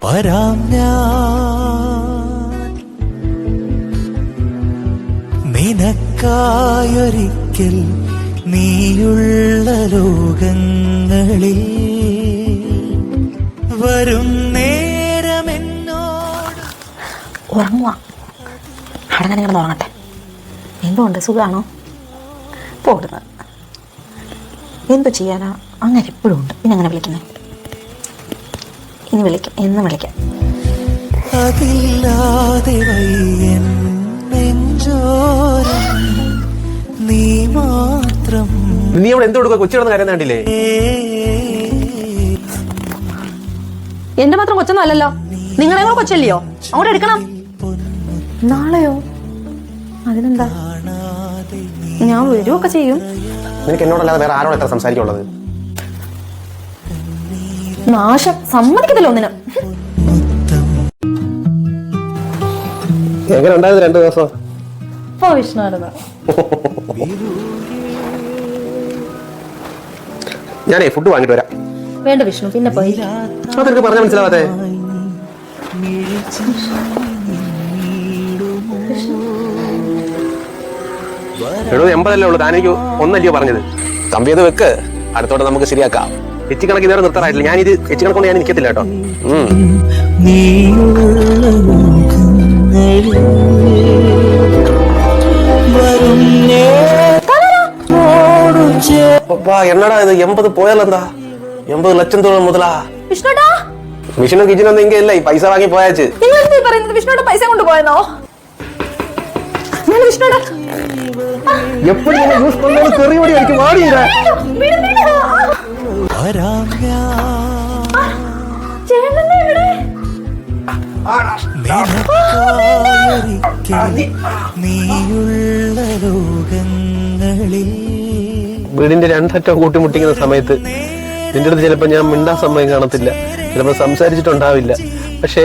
വരാം ഞാൻ നിനക്കായൊരിക്കൽ നീയുള്ള ലോകങ്ങളിൽ വരും നേരമെന്നോട്. ഉറങ്ങുക. അവിടെ തന്നെ കിടന്ന് ഉറങ്ങട്ടെ. എന്തുകൊണ്ട് സുഖമാണോ? പോടുന്നത് എന്തു ചെയ്യാനാ? അങ്ങനെ എപ്പോഴും ഉണ്ട്. പിന്നെ അങ്ങനെ വിളിക്കുന്നത്. ഇനി വിളിക്കാം, എന്നും വിളിക്കാം. അതില്ലാതെ നീ മാത്രം. നീ അവിടെ എന്ത് കൊടുക്കുക? കൊച്ചു കിടന്ന് കാര്യം കണ്ടില്ലേ? എന്റെ മാത്രം കൊച്ചൊന്നും അല്ലല്ലോ, നിങ്ങളെ കൂടെ കൊച്ചല്ലയോ? അങ്ങോട്ട് എടുക്കണം. നാളെയോ? അതിനെന്താ, ഞാൻ വരുമൊക്കെ ചെയ്യും. നിനക്ക് എന്നോടല്ലാതെ വേറെ ആരോട് എത്ര സംസാരിക്കുള്ളത്? നാശം സമ്മതിക്കത്തില്ല ഒന്നിനും. എങ്ങനെ ഉണ്ടായത് 2 ദിവസം? വിഷ്ണുവായിരുന്നു. ഞാനേ ഫുഡ് വാങ്ങിട്ട് വരാം. വേണ്ട വിഷ്ണു, പിന്നെ പോയി. അതെനിക്ക് പറഞ്ഞാൽ മനസ്സിലാവാതെ. എടോ 80 ഉള്ളൂ, താനെനിക്ക് 1 പറഞ്ഞത്. കമ്പി അത് വെക്ക്, അടുത്തോടെ നമുക്ക് ശരിയാക്കാം. എച്ചി കണക്ക് ഇതുവരെ നിർത്താറായിട്ടില്ല. ഞാനിത് എച്ചി കണക്കൊണ്ട് ഞാൻ നിൽക്കത്തില്ല കേട്ടോ. എന്നടാ ഇത് 80 പോയാലെന്താ? 80 ലക്ഷം രൂപ മുതലാ. വിഷ്ണു കിച്ചനൊന്നും ഇല്ല, ഈ പൈസ വാങ്ങി പോയാച്ച്. വിഷ്ണുടെ പൈസ കൊണ്ടുപോയെന്നോ? നീയുള്ള ലോകങ്ങളിൽ വീടിന്റെ 2 അറ്റം കൂട്ടിമുട്ടിക്കുന്ന സമയത്ത് നിന്റെ അടുത്ത് ചിലപ്പോ ഞാൻ മിണ്ടാൻ സമയം കാണത്തില്ല, ചിലപ്പോ സംസാരിച്ചിട്ടുണ്ടാവില്ല. പക്ഷെ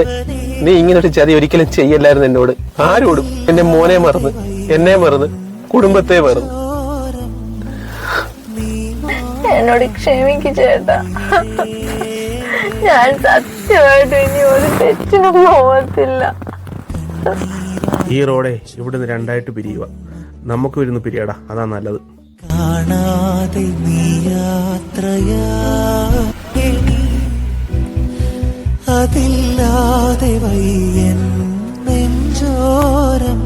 നീ ഇങ്ങനൊരു ചതി ഒരിക്കലും ചെയ്യല്ലായിരുന്നു എന്നോട്. ആരോടും. എന്റെ മോനെ മറന്ന്, എന്നെ മറന്ന്, കുടുംബത്തെ മറന്ന്. എന്നോട് ക്ഷമിക്ക് ചേട്ടാ. ഞാൻ സത്യമായിട്ട് ഇനി ഒരു തെറ്റിനും പോകത്തില്ല. ഈ റോഡേ ഇവിടുന്ന് 2ആയിട്ട് പിരിയുക. നമുക്ക് ഇരുന്ന് പിരിയടാ, അതാ നല്ലത്. കാണാതെ നീ യാത്രയാ, അതില്ലാതെ വയ്യൻ നെഞ്ചോരം.